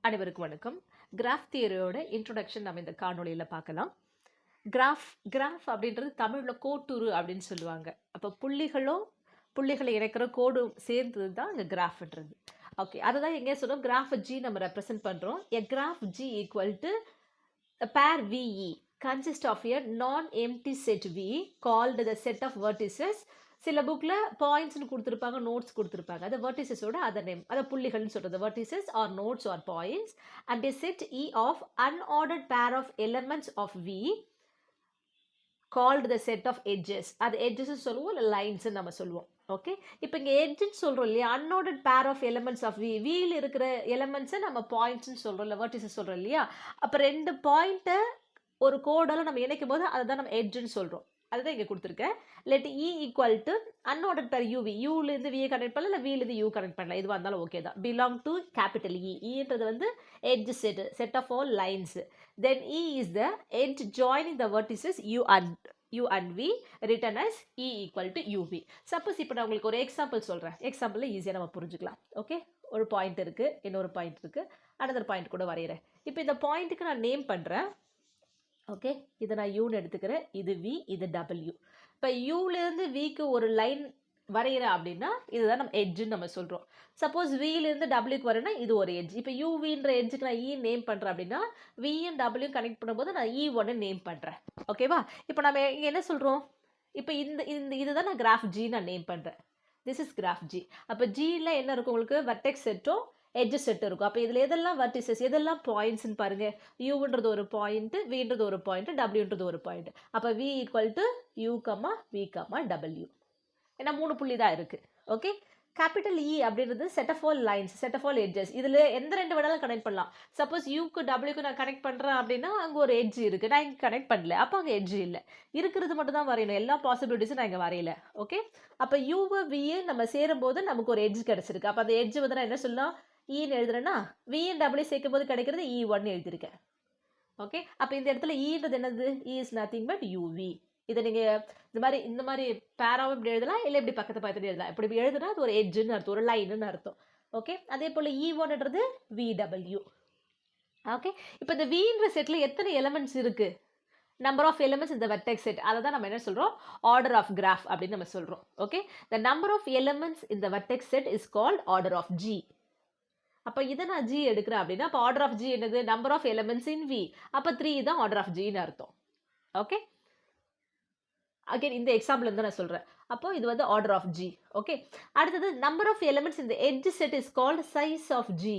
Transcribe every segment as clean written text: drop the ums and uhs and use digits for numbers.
அனைவருக்கும் வணக்கம். Graph தியரியோட introduction நம்ம இந்த காணொளியில் பார்க்கலாம். கிராஃப் அப்படின்றது தமிழில் கோட்டுரு அப்படின்னு சொல்லுவாங்க. அப்போ புள்ளிகளை இணைக்கிற கோடும் சேர்ந்தது தான் இங்கே கிராஃப்ன்றது. ஓகே, அதை தான் எங்கே சொல்கிறோம், கிராஃப் ஜி நம்ம ரெப்ரசென்ட் பண்ணுறோம். எ கிராஃப் ஜி ஈக்குவல் டு பேர் விஇ consist of a non-empty set V called the set of vertices. சில புக்கில் பாயிண்ட்ஸ்னு கொடுத்துருப்பாங்க, நோட்ஸ் கொடுத்துருப்பாங்க. அது வெர்டிசஸோட அதர் நேம், அதை புள்ளிகள்னு சொல்கிறது. Vertices are nodes or points and a set E of unordered pair of elements of V called the set of edges. அது edges சொல்லுவோம், இல்லை லைன்ஸ் நம்ம சொல்லுவோம். ஓகே, இப்போ இங்கே எட்ஜுன்னு சொல்கிறோம் இல்லையா, unordered pair of elements of வியில் இருக்கிற எலமெண்ட்ஸை நம்ம பாயிண்ட்ஸ்ன்னு சொல்கிறோம், இல்லை வெர்டிசஸ் சொல்கிறோம் இல்லையா. அப்போ ரெண்டு பாயிண்ட்டை ஒரு கோடால் நம்ம இணைக்கும் போது அதை தான் நம்ம எட்ஜுன்னு சொல்கிறோம். அதுதான் இங்கே கொடுத்துருக்கேன். Let E equal to unordered பேர் யூவி, யூலேருந்து வியை கனெக்ட் பண்ணலாம், இல்லை விலேருந்து யூ கனெக்ட் பண்ணலாம், எதுவாக இருந்தாலும் ஓகே தான். Belong to capital E. இன்றது வந்து edge set of all lines. Then E is the edge joining the vertices U and V written as E equal to UV. Suppose இப்போ நான் உங்களுக்கு ஒரு எக்ஸாம்பிள் சொல்கிறேன். எக்ஸாம்பிளில் ஈஸியாக நம்ம புரிஞ்சுக்கலாம். ஓகே, ஒரு பாயிண்ட் இருக்குது, இன்னொரு பாயிண்ட் இருக்குது, அனதர் பாயிண்ட் கூட வரைகிறேன். இப்போ இந்த பாயிண்ட்டுக்கு நான் நேம் பண்ணுறேன். ஓகே, இதை நான் யூன்னு எடுத்துக்கிறேன். இது V, இது W. இப்போ யூலேருந்து விக்கு ஒரு லைன் வரைகிறேன் அப்படின்னா இதுதான் நம்ம எட்ஜுன்னு நம்ம சொல்கிறோம். சப்போஸ் விலேருந்து டபிள்யூக்கு வரேன்னா இது ஒரு எட்ஜ். இப்போ யூவின்ற எட்ஜுக்கு நான் இ நேம் பண்ணுறேன் அப்படின்னா வியும் டபிள்யூ கனெக்ட் பண்ணும்போது நான் இ ஒன்று நேம் பண்ணுறேன். ஓகேவா, இப்போ நம்ம இங்கே என்ன சொல்கிறோம், இப்போ இதுதான் நான் கிராஃப் ஜி நான் நேம் பண்ணுறேன். This is graph G. அப்போ ஜியில் என்ன இருக்கும், உங்களுக்கு வெர்டெக்ஸ் செட்டும் எட்ஜ் செட் இருக்கும். அப்போ இதில் எதெல்லாம் வெர்டிசஸ், எதெல்லாம் பாயிண்ட்ஸ்ன்னு பாருங்கள். யூன்றது ஒரு பாயிண்ட்டு, வின்றது ஒரு பாயிண்ட்டு, டபிள்யூன்றது ஒரு பாயிண்ட். அப்போ V equal to U comma V comma W. ஏன்னா 3 புள்ளி தான் இருக்குது. ஓகே, கேபிட்டல் இ அப்படின்றது set of all lines, set of all edges. இதில் எந்த ரெண்டு வேணாலும் கனெக்ட் பண்ணலாம். சப்போஸ் யூக்கு டபிள்யூக்கு நான் கனெக்ட் பண்ணுறேன் அப்படின்னா அங்கே ஒரு எட்ஜ் இருக்குது, நான் இங்கே கனெக்ட் பண்ணல, அப்போ அங்கே எட்ஜ் இல்லை. இருக்கிறது மட்டும் தான் வரையணும், எல்லா பாசிபிலிட்டிஸும் நான் இங்கே வரையல. ஓகே, அப்போ யூவை விஏ நம்ம சேரும்போது நமக்கு ஒரு எட்ஜ் கிடச்சிருக்கு. அப்போ அந்த எட்ஜ் வந்து நான் என்ன சொல்லலாம், இன்னு எழுதுறேன்னா விஎன் டபிள்யூ சேர்க்கும் போது கிடைக்கிறது இ ஒன்னு எழுதியிருக்கேன். ஓகே, அப்போ இந்த இடத்துல ஈன்றது என்னது, இ இஸ் நத்திங் பட் யூவி. இதை நீங்கள் இந்த மாதிரி பேராவும் இப்படி எழுதலாம், இல்லை இப்படி பக்கத்து பக்கத்துல எழுதலாம். இப்படி எழுதுனா அது ஒரு எட்ஜுன்னு அர்த்தம், ஒரு லைனுன்னு அர்த்தம். ஓகே, அதே போல் இ ஒன்னுன்றது விடபிள்யூ. ஓகே, இப்போ இந்த வின்ற செட்டில் எத்தனை எலமெண்ட்ஸ் இருக்குது, நம்பர் ஆஃப் எலமெண்ட்ஸ் இந்த வெர்டெக்ஸ் செட், அதை தான் நம்ம என்ன சொல்கிறோம், ஆர்டர் ஆஃப் கிராஃப் அப்படின்னு நம்ம சொல்கிறோம். Okay, the number of elements இந்த vertex set is called order of G. அப்போ இதை நான் ஜி எடுக்கிறேன் அப்படின்னா அப்போ ஆர்டர் ஆஃப் ஜி என்னது, number of elements in V. அப்போ 3 தான் ஆர்டர் ஆஃப் ஜின்னு அர்த்தம். ஓகே, அகைன் இந்த எக்ஸாம்பிள் வந்து நான் சொல்கிறேன். அப்போ இது வந்து ஆர்டர் ஆஃப் ஜி. ஓகே, அடுத்தது நம்பர் ஆஃப் எலிமெண்ட்ஸ் இந்த edge set is called size of G.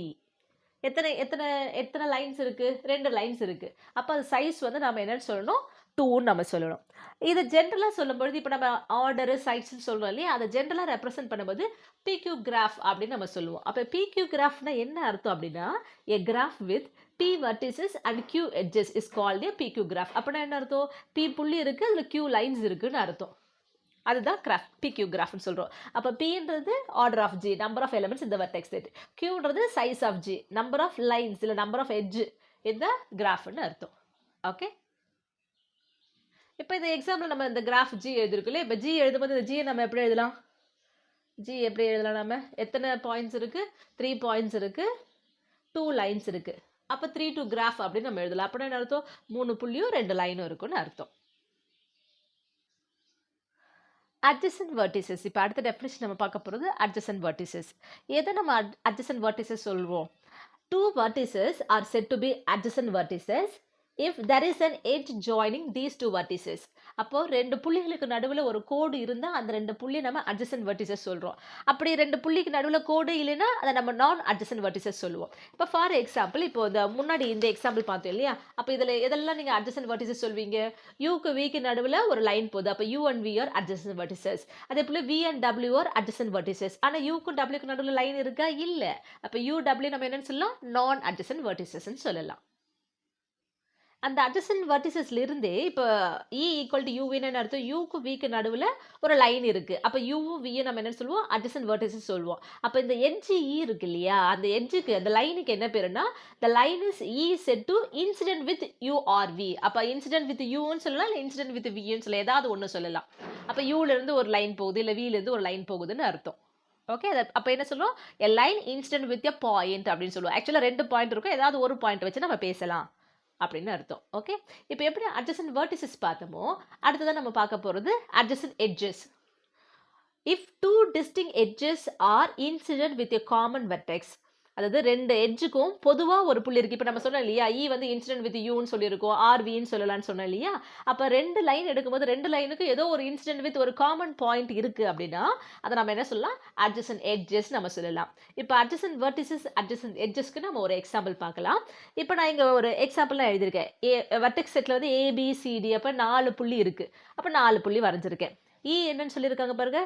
எத்தனை லைன்ஸ் இருக்குது, 2 லைன்ஸ் இருக்குது. அப்போ அது சைஸ் வந்து நம்ம என்னன்னு சொல்லணும், 2ன்னு நம்ம சொல்லணும். இதை ஜென்ரலாக சொல்லும்பொழுது இப்போ நம்ம ஆர்டரு சைஸ்ன்னு சொல்கிறோம் இல்லையா, அதை ஜென்ரலாக ரெப்ரசென்ட் பண்ணும்போது பிக்யூ கிராஃப் அப்படின்னு நம்ம சொல்லுவோம். அப்போ பிக்யூ கிராஃப்னா என்ன அர்த்தம் அப்படின்னா, a graph with P vertices and Q edges is called a PQ graph. அப்படின்னா என்ன அர்த்தம், P புள்ளி இருக்குது, அதில் Q லைன்ஸ் இருக்குன்னு அர்த்தம். அதுதான் PQ கிராஃப்னு சொல்கிறோம். அப்போ Pன்றது order of G, number of elements இந்த வெர்டெக்ஸ் செட். Qன்றது size of G, number of lines இல்லை நம்பர் ஆஃப் எட்ஜ் இந்த கிராஃப்னு அர்த்தம். ஓகே, இப்போ இந்த எக்ஸாம்பிள் நம்ம இந்த கிராஃப் ஜி எழுதிருக்குல்ல, இப்போ ஜி எழுதும்போது இந்த ஜியை நம்ம எப்படி எழுதலாம், ஜி எப்படி எழுதலாம், நம்ம எத்தனை பாயிண்ட்ஸ் இருக்குது, 3 பாயிண்ட்ஸ் இருக்குது, 2 லைன்ஸ் இருக்குது. அப்போ 3 to கிராஃப் அப்படின்னு நம்ம எழுதலாம். அப்படின்னா என்ன அர்த்தம், 3 புள்ளியும் 2 லைனும் இருக்குன்னு அர்த்தம். Adjacent vertices. இப்போ அடுத்த டெஃபினிஷன் நம்ம பார்க்க போகிறது அட்ஜசன்ட் வெர்டிசஸ். எதை நம்ம அட்ஜசன்ட் வெர்டிசஸ் சொல்வோம், 2 vertices are said to be adjacent vertices if there is an edge joining these 2 vertices. அப்போ 2 புள்ளிகளுக்கு நடுவில் ஒரு கோடு இருந்தால் அந்த 2 புள்ளி நம்ம அட்ஜசன்ட் வெர்டிசஸ் சொல்கிறோம். அப்படி 2 புள்ளிக்கு நடுவில் கோடு இல்லைன்னா அதை நம்ம நான் அட்ஜசன்ட் வெர்டிசஸ் சொல்லுவோம். இப்போ ஃபார் எக்ஸாம்பிள் இப்போ இந்த முன்னாடி இந்த எக்ஸாம்பிள் பார்த்தோம் இல்லையா, அப்போ இதில் எதெல்லாம் நீங்கள் அட்ஜசன்ட் வெர்டிசஸ் சொல்வீங்க, யூக்கு விக்கு நடுவில் ஒரு லைன் போகுது, அப்போ U and V are adjacent vertices. அதே போல் V and W are adjacent vertices. ஆனால் யூக்கும் டபிள்யூக்கு நடுவில் லைன் இருக்கா, இல்லை. அப்போ யூ டபிள்யூ நம்ம என்னன்னு சொல்லலாம், நான் அட்ஜசன்ட் வெர்டிசஸ்ன்னு சொல்லலாம். அந்த அட்ஜசன்ட் வெர்டிசஸ்லேருந்தே இப்போ இ ஈக்குவல் டு யூவின்னு அர்த்தம், யூக்கு விக்கு நடுவில் ஒரு லைன் இருக்குது. அப்போ யூவும் வியும் நம்ம என்ன சொல்லுவோம், அட்ஜசன்ட் வெர்டிசஸ் சொல்லுவோம். அப்போ இந்த எட்ஜ் இ இருக்கு இல்லையா, அந்த எட்ஜுக்கு அந்த லைனுக்கு என்ன பேருன்னா, the line is E said to incident with U or V. அப்போ இன்சிடென்ட் வித் யூன்னு சொல்லலாம், இல்லை இன்சிடென்ட் வித் வின்னு சொல்லலாம், ஏதாவது ஒன்று சொல்லலாம். அப்போ யூலேருந்து ஒரு லைன் போகுது, இல்லை விலேருந்து ஒரு லைன் போகுதுன்னு அர்த்தம். ஓகே, அப்போ என்ன சொல்லுவோம், எ line incident with a point அப்படின்னு சொல்லுவோம். ஆக்சுவலாக 2 பாயிண்ட் இருக்கும், ஏதாவது ஒரு பாயிண்ட் வச்சு நம்ம பேசலாம் அப்படின்னு அர்த்தம். ஓகே, இப்போ எப்படி அட்ஜசன்ட் வெர்டிசஸ் பார்த்தோமோ, அடுத்ததான் நம்ம பார்க்க போகிறது adjacent edges. If two distinct edges are incident with a common vertex, அதாவது 2 எட்ஜுக்கும் பொதுவாக ஒரு புள்ளி இருக்குது. இப்போ நம்ம சொன்னோம் இல்லையா, இ வந்து இன்சிடென்ட் வித் யூன்னு சொல்லியிருக்கோம், ஆர்வின்னு சொல்லலாம்னு சொன்னோம் இல்லையா. அப்போ 2 லைன் எடுக்கும்போது 2 லைனுக்கு ஏதோ ஒரு இன்சிடென்ட் வித் ஒரு காமன் பாயிண்ட் இருக்குது அப்படின்னா அதை நம்ம என்ன சொல்லலாம், அட்ஜசன்ட் எட்ஜஸ் நம்ம சொல்லலாம். இப்போ அட்ஜசன்ட் வெர்டிசஸ், அட்ஜசன்ட் எட்ஜஸ்க்கு நம்ம ஒரு எக்ஸாம்பிள் பார்க்கலாம். இப்போ நான் இங்கே ஒரு எக்ஸாம்பிள்லாம் எழுதியிருக்கேன். வெர்டெக்ஸ் செட்டில் வந்து ஏபிசிடி, அப்போ 4 புள்ளி இருக்குது. அப்போ 4 புள்ளி வரைஞ்சிருக்கேன். இ என்னன்னு சொல்லியிருக்காங்க பாருங்க,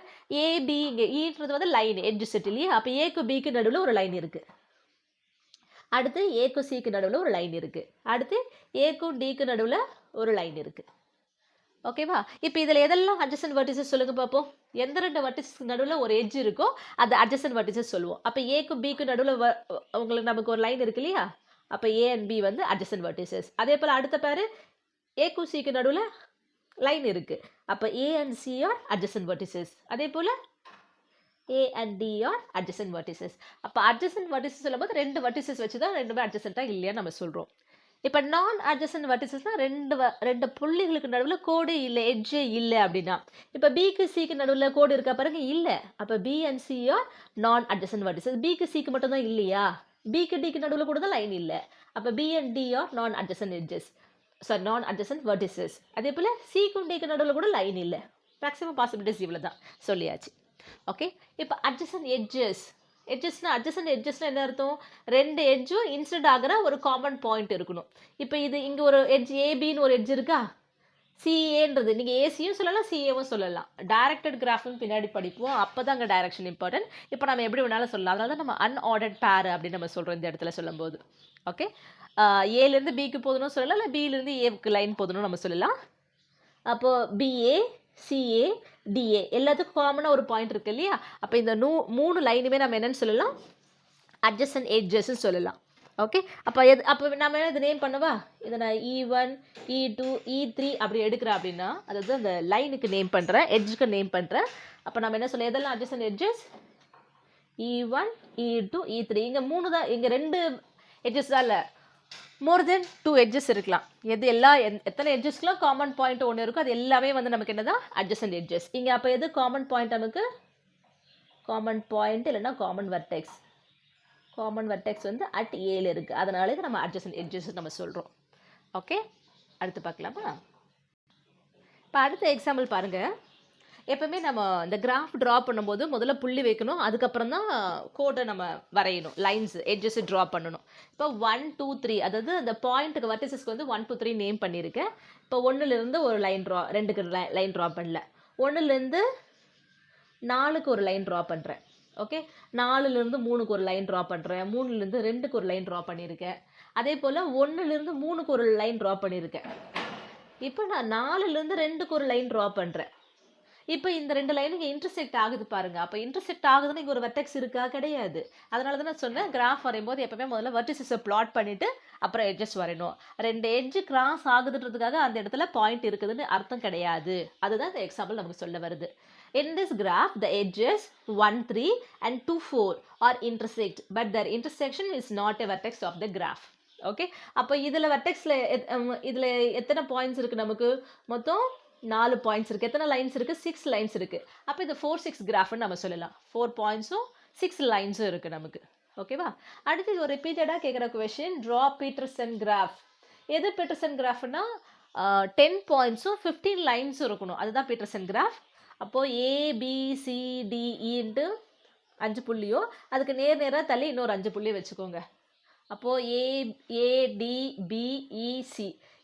ஏபி, இங்கே ஈன்றது வந்து லைன் எட்ஜ் செட் இல்லையா. அப்போ ஏக்கு பிக்கு நடுவில் ஒரு லைன் இருக்கு, அடுத்து ஏக்கு சிக்கு நடுவில் ஒரு லைன் இருக்கு, அடுத்து ஏக்கும் டிக்கு நடுவில் ஒரு லைன் இருக்கு. ஓகேவா, இப்போ இதில் எதெல்லாம் அட்ஜசன்ட் வெர்டிசஸ் சொல்லுங்க பார்ப்போம். எந்த 2 வெர்டிசஸ்க்கு நடுவில் ஒரு எட்ஜ் இருக்கோ அது அட்ஜசன்ட் வெர்டிசஸ் சொல்லுவோம். அப்போ ஏக்கு பிக்கு நடுவில் உங்களுக்கு நமக்கு ஒரு லைன் இருக்கு இல்லையா, அப்போ ஏ அண்ட் பி வந்து அட்ஜசன்ட் வெர்டிசஸ். அதே போல் அடுத்த பேர் ஏக்கு சிக்கு நடுவில் லைன் இருக்கு, அப்போ A and C are adjacent vertices. அதே போல் A and D are adjacent vertices. அப்போ அட்ஜசன்ட் வெர்டிசஸ் சொல்லும்போது 2 வெர்டிசஸ் வச்சு தான் 2மே அட்ஜசன்ட்டாக இல்லையான்னு நம்ம சொல்கிறோம். இப்போ நான் அட்ஜசன்ட் வெர்டிசஸ்னால் 2 புள்ளிகளுக்கு நடுவில் கோடு இல்லை, எட்ஜே இல்லை அப்படின்னா. இப்போ பிக்கு சிக்கு நடுவில் கோடு இருக்கா பாருங்க, இல்லை. அப்போ பி அண்ட் சி ஆர் நான் அட்ஜசன்ட் வெர்டிசஸ். பிக்கு சிக்கு மட்டும் தான் இல்லையா, பிக்கு டிக்கு நடுவில் கூட தான் லைன் இல்லை. அப்போ பி அண்ட் டி ஆர் நான் அட்ஜசன்ட் எட்ஜஸ், சாரி நான் அட்ஜசன்ட் வெர்டிசஸ். அதே போல் சிக்கும் டிக்கு நடுவில் கூட லைன் இல்லை. மேக்ஸிமம் பாசிபிலிட்டிஸ் இவ்வளோ தான் சொல்லியாச்சு. ஓகே, இப்போ அட்ஜசன்ட் எட்ஜஸ், அட்ஜசன்ட் எட்ஜஸ்னா என்ன அர்த்தம், 2 எட்ஜும் இன்சிடென்ட் ஆகிற ஒரு காமன் பாயிண்ட் இருக்கணும். இப்போ இது இங்கே ஒரு எட்ஜ் ஏபின்னு ஒரு எட்ஜ் இருக்கா, சிஏன்றது நீங்கள் ஏசியும் சொல்லலாம் சிஏவும் சொல்லலாம். டைரக்டட் கிராஃப்னு பின்னாடி படிப்போம், அப்போ தான் அங்கே டைரக்ஷன் இம்பார்ட்டன்ட். இப்போ நம்ம எப்படி வேணாலும் சொல்லலாம், அதனால தான் நம்ம அன்ஆர்டர்ட் பேர் அப்படின்னு நம்ம சொல்கிறோம் இந்த இடத்துல சொல்லும்போது. ஓகே, ஏலேருந்து பிக்கு போதணும் சொல்லலாம், இல்லை பியிலேருந்து ஏவுக்கு லைன் போதணும் நம்ம சொல்லலாம். அப்போது பிஏ சிஏ டிஏ எல்லாத்துக்கும் காமனாக ஒரு பாயிண்ட் இருக்கு இல்லையா. அப்போ இந்த 3 லைனுமே நம்ம என்னென்னு சொல்லலாம், அட்ஜசன்ட் எட்ஜஸ்ன்னு சொல்லலாம். ஓகே, அப்போ நம்ம இது நேம் பண்ணவா, இதை நான் E1 E2 E3 அப்படி எடுக்கிறேன் அப்படின்னா, அதாவது அந்த லைனுக்கு நேம் பண்ணுறேன், எட்ஜுக்கு நேம் பண்ணுறேன். அப்போ நம்ம என்ன சொல்ல, எதெல்லாம் adjacent edges, E1 E2 E3. இங்கே 3 தான், இங்கே 2 எட்ஜஸ் தான் இல்லை, மோர் தென் 2 எட்ஜஸ் இருக்கலாம். எத்தனை எட்ஜஸ்க்குலாம் காமன் பாயிண்ட் ஒன்று இருக்கும், அது எல்லாமே வந்து நமக்கு என்னதான் அட்ஜசன்ட் எட்ஜஸ். இங்கே அப்போ எது காமன் பாயிண்ட், நமக்கு காமன் பாயிண்ட் இல்லைன்னா காமன் வெர்டெக்ஸ். காமன் வெர்டெக்ஸ் வந்து அட் ஏல இருக்குது, அதனால இது நம்ம அட்ஜசன்ட் எட்ஜஸ் நம்ம சொல்கிறோம். ஓகே, அடுத்து பார்க்கலாமா. இப்போ அடுத்த எக்ஸாம்பிள் பாருங்கள். எப்பவுமே நம்ம இந்த கிராஃப் ட்ரா பண்ணும்போது முதல்ல புள்ளி வைக்கணும், அதுக்கப்புறம் தான் கோடை நம்ம வரையணும், லைன்ஸ் எட்ஜஸ் ட்ரா பண்ணணும். இப்போ 1 2 3, அதாவது அந்த பாயிண்ட்டுக்கு வெர்டிசஸ்க்கு வந்து 1 2 3 நேம் பண்ணியிருக்கேன். இப்போ 1லேருந்து ஒரு லைன் ட்ரா, 2க்கு லைன் ட்ரா பண்ணல, 1லேருந்து 4க்கு ஒரு லைன் ட்ரா பண்ணுறேன். ஓகே, 4லேருந்து 3க்கு ஒரு லைன் ட்ரா பண்ணுறேன், 3லேருந்து 2க்கு ஒரு லைன் ட்ரா பண்ணியிருக்கேன். அதே போல் 1லேருந்து 3க்கு ஒரு லைன் ட்ரா பண்ணியிருக்கேன். இப்போ நான் 4லேருந்து 2க்கு ஒரு லைன் ட்ரா பண்ணுறேன். இப்போ இந்த 2 லைனுக்கு இன்டர்செக்ட் ஆகுது பாருங்க. அப்போ இன்டர்செக்ட் ஆகுதுன்னு இங்கே ஒரு வெர்டெக்ஸ் இருக்கா, கிடையாது. அதனால தான் நான் சொன்னேன், கிராஃப் வரையும் போது எப்பவுமே முதல்ல வெர்டிசஸை பிளாட் பண்ணிட்டு அப்புறம் எட்ஜஸ் வரையணும். 2 எட்ஜ் கிராஸ் ஆகுதுன்றதுக்காக அந்த இடத்துல பாயிண்ட் இருக்குதுன்னு அர்த்தம் கிடையாது. அதுதான் இந்த எக்ஸாம்பிள் நமக்கு சொல்ல வருது. In this graph, the edges 1 3 and 2 4 are intersect, but their intersection is not a vertex of the graph. Okay, அப்போ இதில் வெர்டெக்ஸில் இதில் எத்தனை பாயிண்ட்ஸ் இருக்குது, நமக்கு மொத்தம் 4 பாயிண்ட்ஸ் இருக்குது. எத்தனை லைன்ஸ் இருக்குது, 6 லைன்ஸ் இருக்குது. அப்போ இது 4 6 கிராஃப்னு நம்ம சொல்லலாம். 4 பாயிண்ட்ஸும் 6 லைன்ஸும் இருக்குது நமக்கு. ஓகேவா, அடுத்து இது ஒரு ரிப்பீட்டடாக கேட்குற கொஷின், ட்ரா பீட்டர்சன் கிராஃப். எது பீட்டர்சன் கிராஃப்னா 10 பாயிண்ட்ஸும் 15 லைன்ஸும் இருக்கணும், அதுதான் பீட்டர்சன் கிராஃப். அப்போது ABCDEன்ட்டு 5 புள்ளியோ, அதுக்கு நேராக தள்ளி இன்னொரு 5 புள்ளி வச்சுக்கோங்க. அப்போது ADBEC,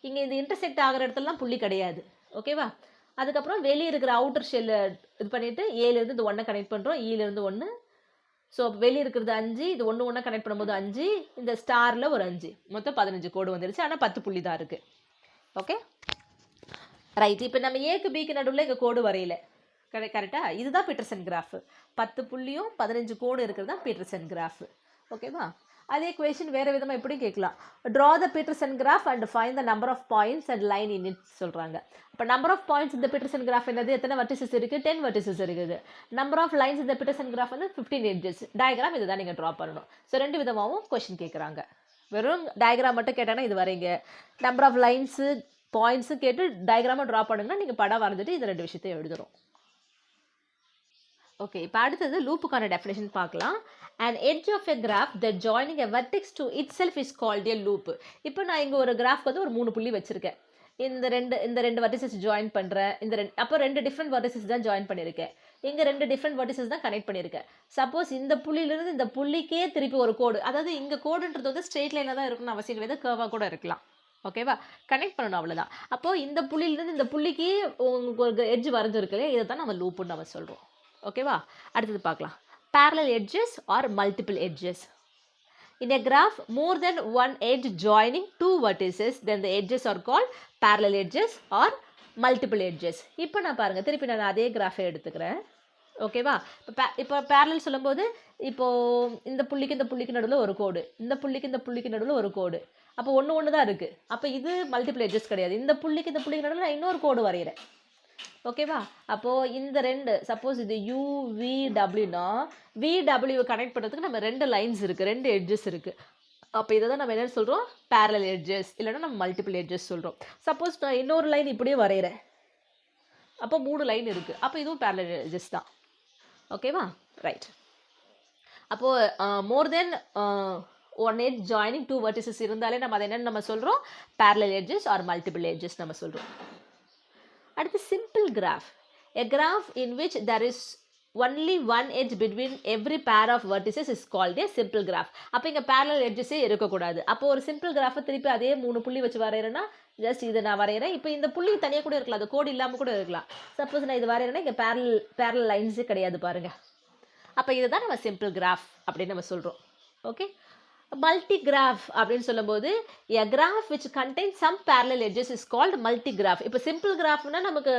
இங்கே இந்த இன்டர்செக்ட் ஆகிற இடத்துலலாம் புள்ளி கிடையாது. ஓகேவா, அதுக்கப்புறம் வெளியே இருக்கிற அவுட்டர் ஷெல்லை இது பண்ணிவிட்டு ஏலேருந்து இது 1 கனெக்ட் பண்ணுறோம், ஈலேருந்து 1. ஸோ வெளியே இருக்கிறது 5, இது 1 கனெக்ட் பண்ணும்போது 5, இந்த ஸ்டாரில் ஒரு 5, மொத்தம் 15 கோடு வந்துருச்சு. ஆனால் 10 புள்ளி தான் இருக்குது. ஓகே ரைட், இப்போ நம்ம ஏக்கு பிக்கு நடுவில் இங்கே கோடு வரையில, கரெக்டாக, இதுதான் பீட்டர்சன் கிராஃப். 10 புள்ளியும் 15 கோடு இருக்கிறது தான் பீட்டர்சன் கிராஃப். ஓகேவா, அதே கொஷின் வேறு விதமாக எப்படி கேட்கலாம், draw the Petersen graph and find the number of points and line in it சொல்கிறாங்க. அப்போ நம்பர் ஆஃப் பாயிண்ட்ஸ் இந்த பீட்டர்சன் கிராஃப் என்னது, எத்தனை வெர்டிசஸ் இருக்குது, 10 வெர்டிசஸ் இருக்குது. நம்பர் ஆஃப் லைன்ஸ் இந்த பீட்டர்சன் கிராஃப் வந்து 15 எட்ஜஸ். டயக்ராம் இதை தான் நீங்கள் ட்ரா பண்ணணும். ஸோ ரெண்டு விதமாகவும் கொஷின் கேட்குறாங்க. வெறும் டயக்ராம் மட்டும் கேட்டாங்கன்னா இது வரைங்க, நம்பர் ஆஃப் லைன்ஸு பாயிண்ட்ஸும் கேட்டு டயக்ராமாக ட்ரா பண்ணுங்கன்னா நீங்கள் படம் வரைஞ்சிட்டு இந்த ரெண்டு விஷயத்தையும் எழுதுறோம். ஓகே, இப்போ அடுத்தது லூப்புக்கான டெஃபினேஷன் பார்க்கலாம். an edge of a graph that joining a vertex to itself is called a loop. இப்போ நான் இங்கே ஒரு கிராஃப் வந்து ஒரு 3 புள்ளி வச்சுருக்கேன். இந்த ரெண்டு வெர்டிசஸ் ஜாயின் பண்ணுறேன். அப்போ 2 டிஃப்ரெண்ட் வெர்டிசஸ் தான் ஜாயின் பண்ணியிருக்கேன். இங்கே 2 டிஃப்ரெண்ட் வெர்டிசஸ் தான் கனெக்ட் பண்ணியிருக்கேன். சப்போஸ் இந்த புள்ளியிலிருந்து இந்த புள்ளிக்கே திருப்பி ஒரு கோடு, அதாவது இங்கே கோடுன்றது வந்து ஸ்ட்ரெயிட் லைனில் தான் இருக்கணும்னு அவசியம் கிடையாது, கர்வாக கூட இருக்கலாம். ஓகேவா, கனெக்ட் பண்ணணும் அவ்வளோதான். அப்போது இந்த புள்ளியிலிருந்து இந்த புள்ளிக்கு உங்களுக்கு ஒரு எட்ஜ் வரைஞ்சிருக்கு, இதை தான் நம்ம லூப்புன்னு நம்ம சொல்கிறோம். ஓகேவா, அடுத்தது பார்க்கலாம். parallel edges or multiple edges. In a graph, more than one edge joining two vertices, then the edges are called parallel edges or multiple edges. இப்போ நான் பாருங்கள், திருப்பி நான் அதே கிராஃபை எடுத்துக்கிறேன். ஓகேவா, இப்போ பேரலல் சொல்லும்போது இப்போது இந்த புள்ளிக்கு நடுவில் ஒரு கோடு, இந்த புள்ளிக்கு நடுவில் ஒரு கோடு, அப்போ ஒன்று தான் இருக்குது. அப்போ இது மல்டிபிள் எட்ஜஸ் கிடையாது. இந்த புள்ளிக்கு நடுவில் நான் இன்னொரு கோடு வரைகிறேன். ஓகேவா, அப்போது இந்த ரெண்டு, சப்போஸ் இது UVWனா VW கனெக்ட் பண்ணுறதுக்கு நம்ம 2 லைன்ஸ் இருக்குது, 2 எட்ஜஸ் இருக்குது. அப்போ இதை தான் நம்ம என்ன சொல்கிறோம், பேரலல் எட்ஜஸ், இல்லைன்னா நம்ம மல்டிபிள் எட்ஜஸ் சொல்கிறோம். சப்போஸ் நான் இன்னொரு லைன் இப்படியே வரைகிறேன், அப்போ 3 லைன் இருக்குது, அப்போ இதுவும் பேரலல் எட்ஜஸ் தான். ஓகேவா, ரைட். அப்போது more than one edge joining 2 vertices இருந்தாலே நம்ம அதை என்னென்னு நம்ம சொல்கிறோம், parallel edges or multiple edges நம்ம சொல்கிறோம். அடுத்து simple graph, a graph in which there is only one edge between every pair of vertices is called a simple graph. அப்போ இங்கே parallel edgesஸே இருக்கக்கூடாது. அப்போ ஒரு சிம்பிள் கிராஃபை திருப்பி அதே 3 புள்ளி வச்சு வரைகிறேன்னா, ஜஸ்ட் இதை நான் வரைகிறேன். இப்போ இந்த புள்ளி தனியாக கூட இருக்கலாம், அது கோடு இல்லாமல் கூட இருக்கலாம். சப்போஸ் நான் இது வரைகிறேன்னா இங்கே பேரலல் லைன்ஸே கிடையாது பாருங்கள். அப்போ இதை தான் நம்ம சிம்பிள் கிராஃப் அப்படின்னு நம்ம சொல்கிறோம். ஓகே, மல்டி கிராஃப் அப்படின்னு சொல்லும்போது a graph which contains some parallel edges is called multi graph. இப்போ சிம்பிள் கிராஃப்னா நமக்கு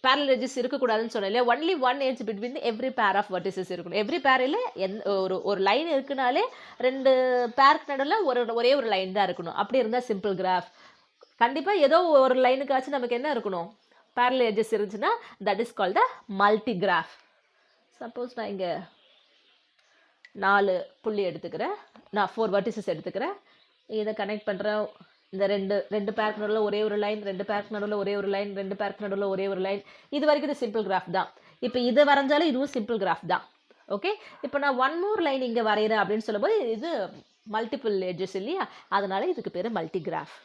parallel edges இருக்கக்கூடாதுன்னு சொன்னேன். Only one edge between every pair of vertices இருக்கணும். எவ்ரி பேரில் ஒரு லைன் இருக்குனாலே 2 பேருக்கு நடுவில் ஒரே ஒரு லைன் தான் இருக்கணும். அப்படி இருந்தால் சிம்பிள் கிராஃப். கண்டிப்பாக ஏதோ ஒரு லைனுக்காச்சும் நமக்கு என்ன இருக்கணும், parallel edges இருந்துச்சுன்னா that is called the multi graph. Suppose நான் இங்கே 4 புள்ளி எடுத்துக்கிறேன், நான் 4 வெர்டிசஸ் எடுத்துக்கிறேன், இதை கனெக்ட் பண்ணுறேன். இந்த ரெண்டு பேருக்கு நடுவில் ஒரே ஒரு லைன், 2 பேருக்கு நடுவில் ஒரே ஒரு லைன், 2 பேருக்கு நடுவில் ஒரே ஒரு லைன். இது வரைக்கும் இது சிம்பிள் கிராஃப் தான். இப்போ இதை வரைஞ்சாலும் இதுவும் சிம்பிள் கிராஃப் தான். ஓகே, இப்போ நான் ஒன் மோர் லைன் இங்கே வரைகிறேன் அப்படின்னு சொல்லும்போது இது மல்டிபிள் எட்ஜஸ் இல்லையா, அதனால இதுக்கு பேர் மல்டி கிராஃப்.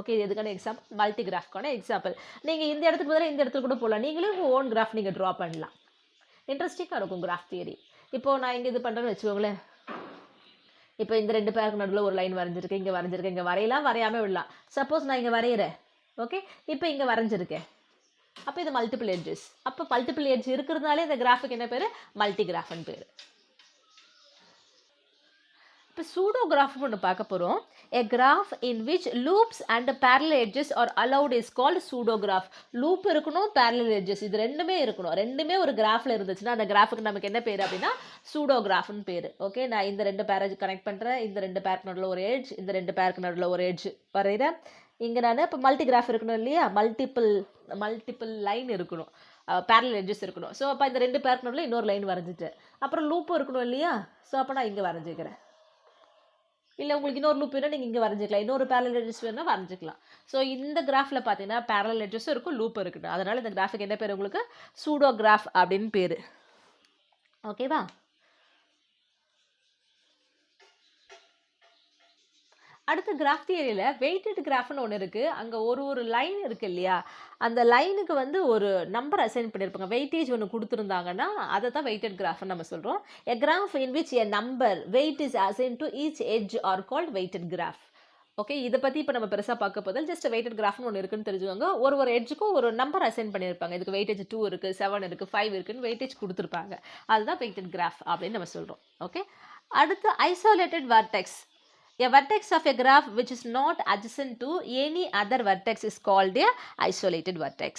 ஓகே, இது எதுக்கான எக்ஸாம்பிள், மல்டி கிராஃப்க்கான எக்ஸாம்பிள். நீங்கள் இந்த இடத்துக்கு பதிலாக இந்த இடத்துல கூட போகலாம், நீங்களும் உங்கள் ஓன் கிராஃப் நீங்கள் ட்ரா பண்ணலாம். இன்ட்ரெஸ்டிங்காக இருக்கும் கிராஃப் தியரி. இப்போது நான் இங்கே இது பண்ணுறேன்னு வச்சுக்கோங்களேன். இப்போ இந்த 2 பேருக்கு நடுவில் ஒரு லைன் வரைஞ்சிருக்கேன், இங்கே வரையலாம், வரையாமல் விடலாம். சப்போஸ் நான் இங்கே வரைகிறேன், ஓகே, இப்போ இங்கே வரைஞ்சிருக்கேன், அப்போ இது மல்டிபிள் எட்ஜஸ். அப்போ மல்டிபிள் எட்ஜ் இருக்கிறதுனாலே இந்த கிராஃபுக்கு என்ன பேர், மல்டி கிராஃப்னு பேர். இப்போ சூடோ கிராஃப்னு ஒன்று பார்க்க போகிறோம். A graph in which loops and parallel edges are allowed is called pseudo graph. Loop இருக்கணும், parallel edges, இது ரெண்டுமே இருக்கணும். ரெண்டுமே ஒரு கிராஃபில் இருந்துச்சுன்னா அந்த கிராஃபுக்கு நமக்கு என்ன பேர் அப்படின்னா சூடோ கிராஃப்னு பேர். ஓகே, நான் இந்த 2 பேரை கனெக்ட் பண்ணுறேன், இந்த 2 பேருக்கு நடுவில் ஒரு எட்ஜ், இந்த 2 பேருக்கு நடுவில் ஒரு எட்ஜ் வரைகிறேன். இங்கே நான் இப்போ மல்டி கிராஃப் இருக்கணும் இல்லையா, மல்டிபிள் லைன் இருக்கணும், parallel edges இருக்கணும். ஸோ அப்போ இந்த 2 பேருக்கு நடுவில் இன்னொரு லைன் வரைஞ்சிட்டேன். அப்புறம் லூப்பும் இருக்கணும் இல்லையா, ஸோ அப்போ நான் இங்கே வரைஞ்சிக்கிறேன். இல்லை உங்களுக்கு இன்னொரு லூப் வேணும், நீங்கள் இங்கே வரைஞ்சிக்கலாம், இன்னொரு பேரலல் எட்ஜஸ் வேணும்னா வரைஞ்சிக்கலாம். ஸோ இந்த கிராஃபில் பார்த்தீங்கன்னா பேரலல் எட்ஜஸும் இருக்கும், லூப் இருக்கணும். அதனால் இந்த கிராஃபுக்கு என்ன பேர், உங்களுக்கு சூடோ கிராஃப் அப்படின்னு பேர். ஓகேவா, அடுத்த கிராஃப் தியரியில் வெயிட்டட் கிராஃப்னு ஒன்று இருக்குது. அங்கே ஒரு லைன் இருக்குது இல்லையா, அந்த லைனுக்கு வந்து ஒரு நம்பர் அசைன் பண்ணியிருப்பாங்க, வெயிட்டேஜ் ஒன்று கொடுத்துருந்தாங்கன்னா அதை தான் வெயிட்டட் கிராஃப்னு நம்ம சொல்கிறோம். A graph in which a number weight is assign to each edge are called weighted graph. Okay, இதை பற்றி இப்போ நம்ம பெருசாக பார்க்க போதில் ஜஸ்ட் வெயிட்டட் கிராஃப்னு ஒன்று இருக்குன்னு தெரிஞ்சுக்கோங்க. ஒரு எட்ஜுக்கும் ஒரு நம்பர் அசைன் பண்ணியிருப்பாங்க, இதுக்கு வெயிட்டேஜ் 2 இருக்குது, 7 இருக்குது, 5 இருக்குன்னு வெயிட்டேஜ் கொடுத்துருப்பாங்க. அதுதான் வெயிட்டட் கிராஃப் அப்படின்னு நம்ம சொல்கிறோம். ஓகே, அடுத்து isolated vertex. A vertex of a graph which is not adjacent to any other vertex is called a isolated vertex.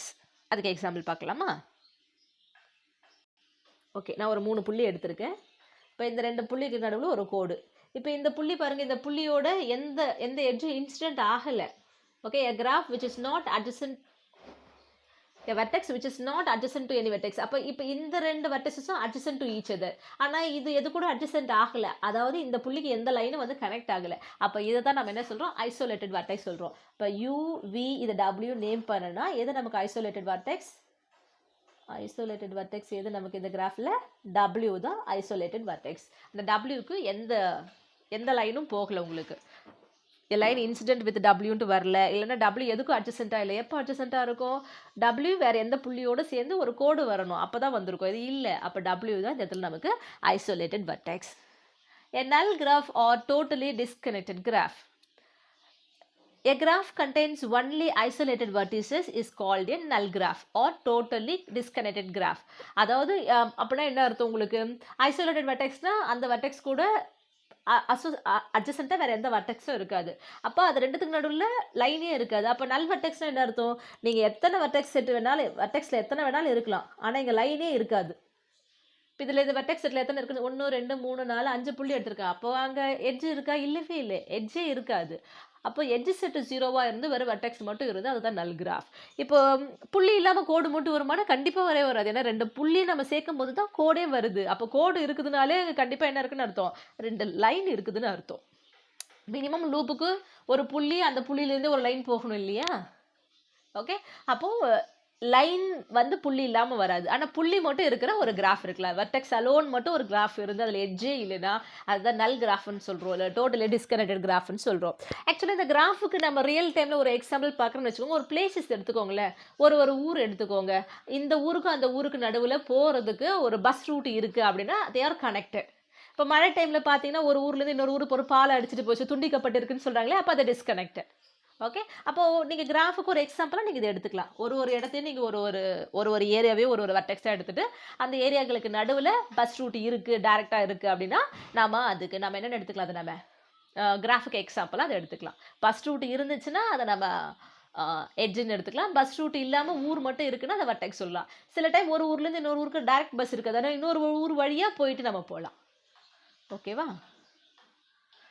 அதுக்கு எக்ஸாம்பிள் பார்க்கலாமா? ஓகே, நான் ஒரு 3 புள்ளி எடுத்திருக்கேன். இப்போ இந்த 2 புள்ளிக்கு நடுவில் ஒரு கோடு. இப்போ இந்த புள்ளி பாருங்க, இந்த புள்ளியோட எந்த எந்த எட்ஜும் இன்சிடென்ட் ஆகலை. Okay, a graph which is not adjacent, a vertex which is not adjacent to any vertex. அப்போ இப்போ இந்த ரெண்டு வெர்டிசஸும் adjacent to each other. ஆனால் இது எது கூட adjacent ஆகலை, அதாவது இந்த புள்ளிக்கு எந்த லைனும் வந்து கனெக்ட் ஆகலை. அப்போ இதை தான் நம்ம என்ன சொல்கிறோம், ஐசோலேட்டட் வெர்டெக்ஸ் சொல்கிறோம். இப்போ யூ வி இதை டபிள்யூ நேம் பண்ணனா எது நமக்கு ஐசோலேட்டட் வெர்டெக்ஸ்? ஐசோலேட்டட் வெர்டெக்ஸ் எது நமக்கு இந்த கிராஃபில்? டபிள்யூ தான் ஐசோலேட்டட் வெர்டெக்ஸ். அந்த டபிள்யூக்கு எந்த லைனும் போகலை உங்களுக்கு. லைன் இன்சிடென்ட் வித் டபிள்யூன்ட்டு வரல, இல்லைன்னா டபிள்யூ எதுக்கும் அட்ஜசென்ட்டாக இல்லை. எப்போ அட்ஜசென்ட்டாக இருக்கும்? டபிள்யூ வேறு எந்த புள்ளியோடு சேர்ந்து ஒரு கோடு வரணும், அப்போ தான் வந்திருக்கும். இது இல்லை, அப்போ டபிள்யூ தான் இந்த இடத்துல நமக்கு isolated vertex. A null graph or totally disconnected graph. A graph contains only isolated vertices is called a null graph or totally disconnected graph. அதாவது அப்படின்னா என்ன அர்த்தம் உங்களுக்கு? ஐசோலேட்டட் வெர்டெக்ஸ்னா அந்த வெர்டெக்ஸ் கூட அட்ஜசென்ட்டாக வேறு எந்த வெர்டெக்ஸும் இருக்காது. அப்போ அது ரெண்டுத்துக்கு நடுவில் லைனே இருக்காது. அப்போ நல் வெர்டெக்ஸ்னால் என்ன அர்த்தம்? நீங்கள் எத்தனை வெர்டெக்ஸ் செட் வேணாலும், வெர்டெக்ஸில் எத்தனை வேணாலும் இருக்கலாம், ஆனால் இங்கே லைனே இருக்காது. இப்போ இதில் இந்த வெர்டெக்ஸ் செட்டில் எத்தனை இருக்குது? 1 2 3 4 5 புள்ளி எடுத்திருக்கேன். அப்போ அங்கே எட்ஜ் இருக்கா? இல்லவே இல்லை, எட்ஜே இருக்காது. அப்போ எட்ஜ் செட்டு 0வாக இருந்து வெறும் வெர்டெக்ஸ் மட்டும் இருந்து அதுதான் நல் கிராஃப். இப்போ புள்ளி இல்லாமல் கோடு மட்டும் வருமானா கண்டிப்பாக வரவே வராது. ஏன்னா 2 புள்ளி நம்ம சேர்க்கும் போது தான் கோடே வருது. அப்போ கோடு இருக்குதுனாலே கண்டிப்பாக என்ன இருக்குன்னு அர்த்தம்? 2 லைன் இருக்குதுன்னு அர்த்தம். மினிமம் லூப்புக்கு ஒரு புள்ளி, அந்த புள்ளியிலேருந்து ஒரு லைன் போகணும் இல்லையா? ஓகே, அப்போது லைன் வந்து புள்ளி இல்லாமல் வராது. ஆனால் புள்ளி மட்டும் இருக்கிற ஒரு கிராஃப் இருக்கலாம். வெர்டெக்ஸ் அலோன் மட்டும் ஒரு கிராஃப் இருந்து அதில் எட்ஜே இல்லைன்னா அதுதான் நல் கிராஃப்னு சொல்கிறோம், இல்லை டோட்டலி டிஸ்கனெக்டட் கிராஃப்னு சொல்கிறோம். ஆக்சுவலி இந்த கிராஃபுக்கு நம்ம ரியல் டைமில் ஒரு எக்ஸாம்பிள் பார்க்குறோன்னு வச்சுக்கோங்க. ஒரு பிளேசஸ் எடுத்துக்கோங்களேன், ஒரு ஊர் எடுத்துக்கோங்க. இந்த ஊருக்கும் அந்த ஊருக்கு நடுவில் போகிறதுக்கு ஒரு பஸ் ரூட் இருக்குது அப்படின்னா தே ஆர் கனெக்டட். இப்போ மழை டைமில் பார்த்தீங்கன்னா ஒரு ஊர்லேருந்து இன்னொரு ஊருக்கு ஒரு பாலம் அடிச்சுட்டு போச்சு, துண்டிக்கப்பட்டிருக்குன்னு சொல்கிறாங்களே, அப்போ அதை டிஸ்கனெக்டட். ஓகே, அப்போது நீங்கள் கிராஃபுக்கு ஒரு எக்ஸாம்பிளாக நீங்கள் இதை எடுத்துக்கலாம். ஒரு இடத்தையும் நீங்கள் ஒரு ஏரியாவே ஒரு வெர்டெக்ஸாக எடுத்துகிட்டு அந்த ஏரியாக்களுக்கு நடுவில் பஸ் ரூட் இருக்குது, டேரெக்டாக இருக்குது அப்படின்னா நம்ம என்னென்ன எடுத்துக்கலாம்? அதை நம்ம கிராஃபுக்கு எக்ஸாம்பிளாக அதை எடுத்துக்கலாம். பஸ் ரூட் இருந்துச்சுன்னா அதை நம்ம எட்ஜுன்னு எடுத்துக்கலாம். பஸ் ரூட் இல்லாமல் ஊர் மட்டும் இருக்குன்னா அதை வெர்டெக்ஸ் சொல்லலாம். சில டைம் ஒரு ஊர்லேருந்து இன்னொரு ஊருக்கு டேரெக்ட் பஸ் இருக்குது, அதனால் இன்னொரு ஊர் வழியாக போயிட்டு நம்ம போகலாம். ஓகேவா?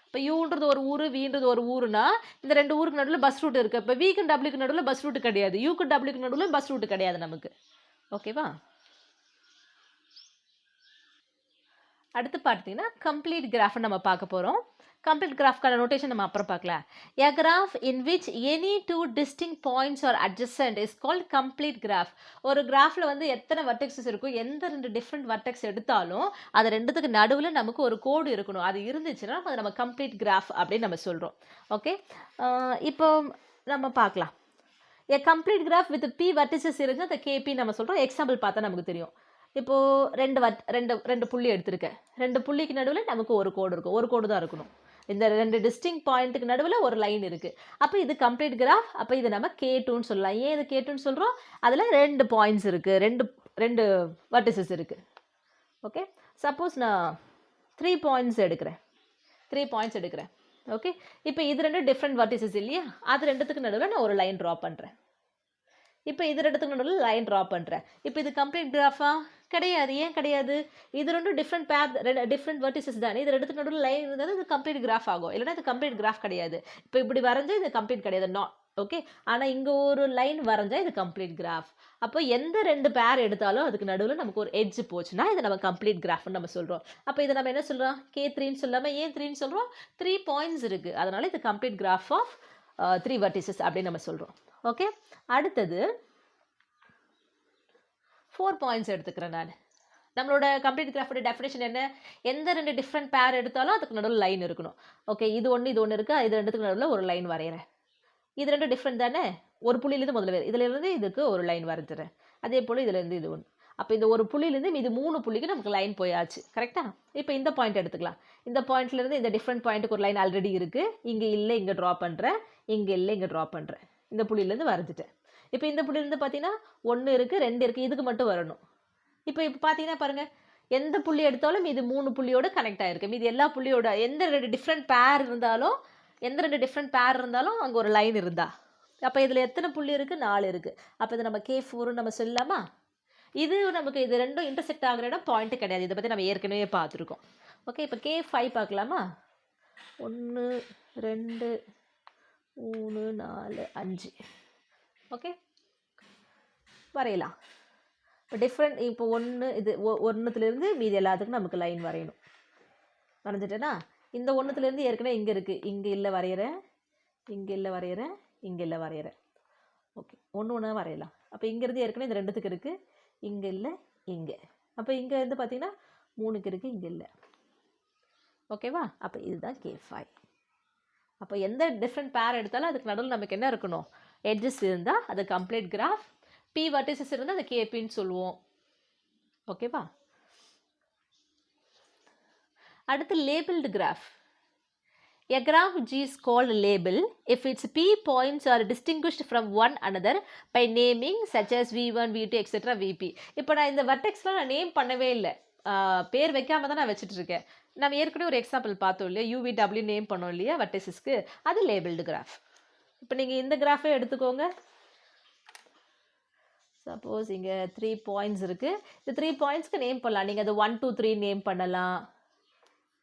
இப்போ யூன்றது ஒரு ஊர், வீன்றது ஒரு ஊருனா இந்த 2 ஊருக்கு நடுவில் பஸ் ரூட் இருக்குது. இப்போ வீக்கு டபிள்யூக்கு நடுவில் பஸ் ரூட்டு கிடையாது, யூக்கு டபிள்யூக்கு நடுவில் பஸ் ரூட்டு கிடையாது நமக்கு. ஓகேவா? அடுத்து பார்த்தீங்கன்னா கம்ப்ளீட் கிராஃப் நம்ம பார்க்க போகிறோம். கம்ப்ளீட் கிராஃப்கான நோட்டேஷன் நம்ம அப்புறம் பார்க்கலாம். A graph in which any 2 distinct points are adjacent is called complete graph. ஒரு கிராஃபில் வந்து எத்தனை வெர்டெக்ஸஸ் இருக்கும், எந்த 2 டிஃப்ரெண்ட் வெர்டெக்ஸ் எடுத்தாலும் அது ரெண்டுத்துக்கு நடுவில் நமக்கு ஒரு கோடு இருக்கணும். அது இருந்துச்சுன்னா அதை நம்ம கம்ப்ளீட் கிராஃப் அப்படின்னு நம்ம சொல்கிறோம். ஓகே, இப்போ நம்ம பார்க்கலாம். A complete graph with P vertices இருந்தால் அதை KP நம்ம சொல்கிறோம். எக்ஸாம்பிள் பார்த்தா நமக்கு தெரியும். இப்போது ரெண்டு புள்ளி எடுத்திருக்கேன். 2 புள்ளிக்கு நடுவில் நமக்கு ஒரு கோடு இருக்கும், ஒரு கோடு தான் இருக்கணும். இந்த 2 டிஸ்டிங் பாயிண்ட்டுக்கு நடுவில் ஒரு லைன் இருக்குது. அப்போ இது கம்ப்ளீட் கிராஃப். அப்போ இது நம்ம K2ன்னு சொல்லலாம். ஏன் இது K2ன்னு சொல்கிறோம்? அதில் 2 பாயிண்ட்ஸ் இருக்குது, ரெண்டு வெர்டிசஸ் இருக்குது. ஓகே, சப்போஸ் நான் 3 பாயிண்ட்ஸ் எடுக்கிறேன். ஓகே, இப்போ இது 2 டிஃப்ரெண்ட் வெர்டிசஸ் இல்லையா? அது ரெண்டுத்துக்கு நடுவில் நான் ஒரு லைன் ட்ரா பண்ணுறேன். இப்போ இது ரெண்டுத்துக்கு நடுவில் லைன் ட்ரா பண்ணுறேன். இப்போ இது கம்ப்ளீட் கிராஃபா? கிடையாது. ஏன் கிடையாது? இது 2 டிஃப்ரெண்ட் வெர்டிசஸ் தானே. இது ரெண்டுத்துக்கு நடுவில் லைன் இருந்தால் இது கம்ப்ளீட் கிராஃப் ஆகும், இல்லைனா இது கம்ப்ளீட் கிராஃப் கிடையாது. இப்போ இப்படி வரைஞ்சா இது கம்ப்ளீட் கிடையாது, நாட். ஓகே, ஆனால் இங்கே ஒரு லைன் வரைஞ்சா இது கம்ப்ளீட் கிராஃப். அப்போ எந்த 2 பேர் எடுத்தாலும் அதுக்கு நடுவில் நமக்கு ஒரு எட்ஜ் போச்சுன்னா இதை நம்ம கம்ப்ளீட் கிராஃப்னு நம்ம சொல்கிறோம். அப்போ இதை நம்ம என்ன சொல்கிறோம்? K3ன்னு சொல்லாமல் ஏன் 3ன்னு சொல்கிறோம்? 3 பாயிண்ட்ஸ் இருக்குது, அதனால் இது கம்ப்ளீட் கிராஃப் ஆஃப் 3 வெர்டிசஸ் அப்படின்னு நம்ம சொல்கிறோம். ஓகே, அடுத்தது 4 பாயிண்ட்ஸ் எடுத்துக்கிறேன் நான். நம்மளோட கம்ப்ளீட் கிராஃபோட டெஃபினேஷன் என்ன? எந்த 2 டிஃப்ரெண்ட் பேர் எடுத்தாலும் அதுக்கு நடுவில் லைன் இருக்கணும். ஓகே, இது ஒன்று இருக்குது, இது ரெண்டுத்துக்கு நடுவில் ஒரு லைன் வரைகிறேன். இது 2 டிஃப்ரெண்ட் தானே. ஒரு புள்ளியிலேருந்து முதல்ல இதிலேருந்து இதுக்கு ஒரு லைன் வரைஞ்சிடறேன். அதே போல் இதுலேருந்து இது ஒன்று. அப்போ இந்த ஒரு புள்ளியிலேருந்து இது 3 புள்ளிக்கு நமக்கு லைன் போயாச்சு, கரெக்டாக? இப்போ இந்த பாயிண்ட் எடுத்துக்கலாம். இந்த பாயிண்ட்லேருந்து இந்த டிஃப்ரெண்ட் பாயிண்ட்டுக்கு ஒரு லைன் ஆல்ரெடி இருக்குது. இங்கே இல்லை, இங்கே ட்ரா பண்ணுறேன். இங்கே இல்லை, இங்கே ட்ரா பண்ணுறேன். இந்த புள்ளியிலேருந்து வரைஞ்சிட்டேன். இப்போ இந்த புள்ளியிலேருந்து பார்த்தீங்கன்னா 1 இருக்குது, 2 இருக்குது, இதுக்கு மட்டும் வரணும். இப்போ பார்த்தீங்கன்னா பாருங்கள், எந்த புள்ளி எடுத்தாலும் இது 3 புள்ளியோடு கனெக்ட் ஆகிருக்கு. இது எல்லா புள்ளியோட எந்த 2 டிஃப்ரெண்ட் பேர் இருந்தாலும் அங்கே ஒரு லைன் இருந்தா. அப்போ இதில் எத்தனை புள்ளி இருக்குது? 4 இருக்குது. அப்போ இது நம்ம K4ன்னு நம்ம சொல்லலாமா? இது நமக்கு இது ரெண்டும் இன்டர்செக்ட் ஆகிற இடம் பாயிண்ட்டு கிடையாது. இதை பற்றி நம்ம ஏற்கனவே பார்த்துருக்கோம். ஓகே, இப்போ K5 பார்க்கலாமா? 1 2 3 4 5. ஓகே, வரையலாம். இப்போ டிஃப்ரெண்ட், இப்போ இது ஒன்றுத்துலேருந்து மீதி எல்லாத்துக்கும் நமக்கு லைன் வரையணும். வரைஞ்சிட்டேன்னா இந்த ஒன்றுத்துலேருந்து ஏற்கனவே இங்கே இருக்குது, இங்கே இல்லை வரைகிறேன், இங்கே இல்லை வரைகிறேன், இங்கே இல்லை வரைகிறேன். ஓகே, ஒன்று வரையலாம். அப்போ இங்கேருந்து ஏற்கனவே இந்த ரெண்டுத்துக்கு இருக்குது, இங்கே இல்லை, இங்கே. அப்போ இங்கே வந்து பார்த்திங்கன்னா 3க்கு இருக்குது, இங்கே இல்லை. ஓகேவா? அப்போ இதுதான் K5. அப்போ எந்த டிஃப்ரெண்ட் பேர் எடுத்தாலும் அதுக்கு நடுவில் நமக்கு என்ன இருக்கணும்? எட்ஜஸ் இருந்தால் அது கம்ப்ளீட் கிராஃப். P வெர்டிசஸ் இருந்தால் அது KPன்னு சொல்லுவோம். ஓகேவா? அடுத்து labelled graph. A graph G is called label if its P points are distinguished from one another by naming such as V1, V2, etc. Vp. இப்போ நான் இந்த வெர்டெக்ஸ்லாம் நான் நேம் பண்ணவே இல்லை, பேர் வைக்காம தான் நான் வச்சுட்டு இருக்கேன். நம்ம ஏற்கனவே ஒரு எக்ஸாம்பிள் பார்த்தோம் இல்லையா, UVW நேம் பண்ணோம் இல்லையா வெர்டிசஸ்க்கு, அது லேபிள்டு கிராஃப். இப்போ நீங்கள் இந்த கிராஃபே எடுத்துக்கோங்க. சப்போஸ் இங்கே 3 பாயிண்ட்ஸ் இருக்குது, இந்த 3 பாயிண்ட்ஸ்க்கு நேம் பண்ணலாம். நீங்கள் அது 1 2 3 நேம் பண்ணலாம்.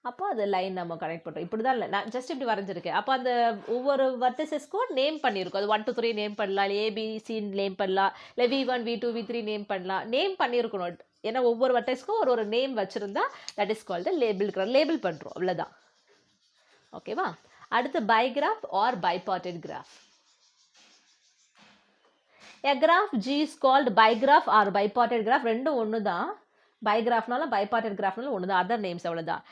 அப்போ அது லைன் நம்ம கனெக்ட் பண்ணுறோம். இப்படி தான் இல்லை, நான் ஜஸ்ட் இப்படி வரைஞ்சிருக்கேன். அப்போ அந்த ஒவ்வொரு வெர்டிசஸ்க்கும் நேம் பண்ணியிருக்கோம். அது 1 2 3 நேம் பண்ணலாம், இல்லை ABC நேம் பண்ணலாம், இல்லை V1 V2 V3 நேம் பண்ணலாம். நேம் பண்ணியிருக்கணும். ஏன்னா ஒவ்வொரு வெர்டெக்ஸ்க்கும் ஒரு நேம் வச்சுருந்தா that is called label graph. Label பண்ணுறோம், அவ்வளோதான். ஓகேவா? அடுத்து bigraph or bipartite graph. A graph G is called bigraph or bipartite graph. ரெண்டும் ஒன்று தான். பைகிராஃப்னாலும் பைபார்ட்டட் கிராஃப்னாலும் ஒன்று தான், அதர் நேம்ஸ் அவ்வளோதான்.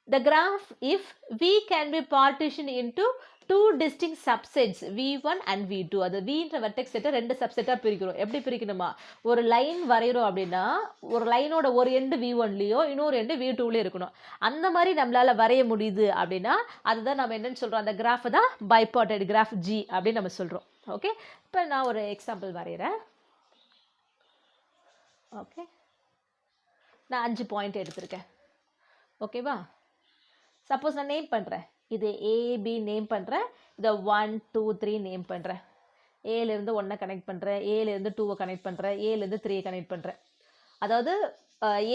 The graph if V can be partitioned into two distinct subsets V1 and V2. அது Vன்ற வெர்டெக்ஸ் செட்டை 2 சப்செட்டாக பிரிக்கிறோம். எப்படி பிரிக்கணுமா? ஒரு லைன் வரைகிறோம் அப்படின்னா ஒரு லைனோட ஒரு எண்டு V1லேயோ இன்னொரு எண்டு V2லேயோ இருக்கணும். அந்த மாதிரி நம்மளால் வரைய முடியுது அப்படின்னா அதுதான் நம்ம என்னென்னு சொல்கிறோம், அந்த கிராஃபை தான் பைபார்ட்டட் கிராஃப் G அப்படின்னு நம்ம சொல்கிறோம். ஓகே, இப்போ நான் ஒரு எக்ஸாம்பிள் வரைகிறேன். ஓகே, நான் 5 பாயிண்ட் எடுத்திருக்கேன். ஓகேவா? சப்போஸ் நான் நேம் பண்ணுறேன், இது AB நேம் பண்ணுறேன், இதை 1 2 3 நேம் பண்ணுறேன். ஏலேருந்து 1 கனெக்ட் பண்ணுறேன், ஏலேருந்து 2 கனெக்ட் பண்ணுறேன், ஏலேருந்து 3 கனெக்ட் பண்ணுறேன். அதாவது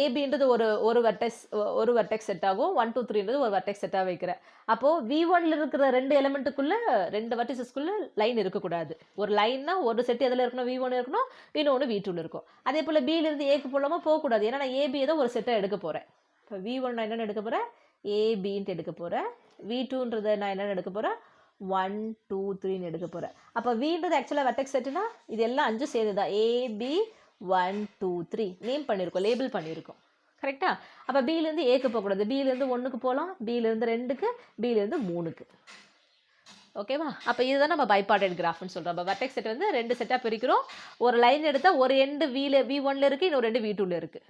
ஏபின்றது ஒரு வெர்டெக்ஸ் செட் ஆகும், 1 2 3ன்றது ஒரு வெர்டெக்ஸ் செட்டாக வைக்கிறேன். அப்போது V1ல் இருக்கிற 2 எலிமெண்ட்டுக்குள்ளே 2 வெர்டிசஸ்க்குள்ளே லைன் இருக்கக்கூடாது. ஒரு லைன்னா ஒரு செட் எதில் இருக்கணும், V1 இருக்கணும், இன்னொன்று V2ல் இருக்கும். அதே போல் Bலேருந்து Aக்கு போடாமல் போகக்கூடாது. ஏன்னா நான் AB தான் ஒரு செட்டாக எடுக்க போகிறேன். இப்போ V1 நான் என்னென்னு எடுக்க போகிறேன், ஏபின்ட்டு எடுக்க போகிறேன். V2ன்றதை நான் என்னென்னு எடுக்க போகிறேன், 1 2 3ன்னு எடுக்க போகிறேன். அப்போ Vன்றது ஆக்சுவலாக வெர்டெக்ஸ் செட்டுனா இது எல்லாம் 5 சேர்ந்து தான் AB 1 2 3 நேம் பண்ணியிருக்கோம், லேபிள் பண்ணியிருக்கோம். கரெக்டாக? அப்போ Bலேருந்து Aக்கு போகக்கூடாது, Bலேருந்து 1க்கு போகலாம், Bலேருந்து 2க்கு, Bலேருந்து 3க்கு. ஓகேவா? அப்போ இதுதான் நம்ம பைபார்ட்டட் கிராஃப்னு சொல்கிறோம். அப்போ வெர்டெக்ஸ் செட் வந்து 2 செட்டாக பிரிக்கிறோம். ஒரு லைன் எடுத்தால் ஒரு எண்டு V1ல் இருக்குது, இன்னொரு எண்டு V2ல் இருக்குது.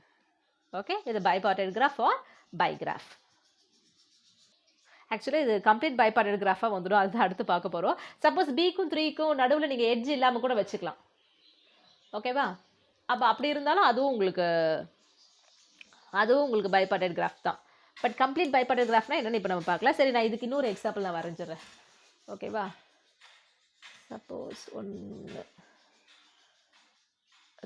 ஓகே, இது பைபார்ட்டட் கிராஃப் ஆர் பைகிராஃப். ஆக்சுவலாக இது கம்ப்ளீட் பைபார்ட்டட் கிராஃபாக வந்துடும், அதுதான் அடுத்து பார்க்க போகிறோம். சப்போஸ் Bக்கும் 3க்கும் நடுவில் நீங்கள் எட்ஜ் இல்லாமல் கூட வச்சுக்கலாம். ஓகேவா? அப்போ அப்படி இருந்தாலும் அதுவும் உங்களுக்கு பைபார்ட்டட் கிராஃப் தான். பட் கம்ப்ளீட் பைபார்ட்டட் கிராஃப்னா என்னென்னு இப்போ நம்ம பார்க்கலாம். சரி, நான் இதுக்கு இன்னொரு எக்ஸாம்பிள் நான் வரைஞ்சிடுறேன். ஓகேவா? சப்போஸ் 1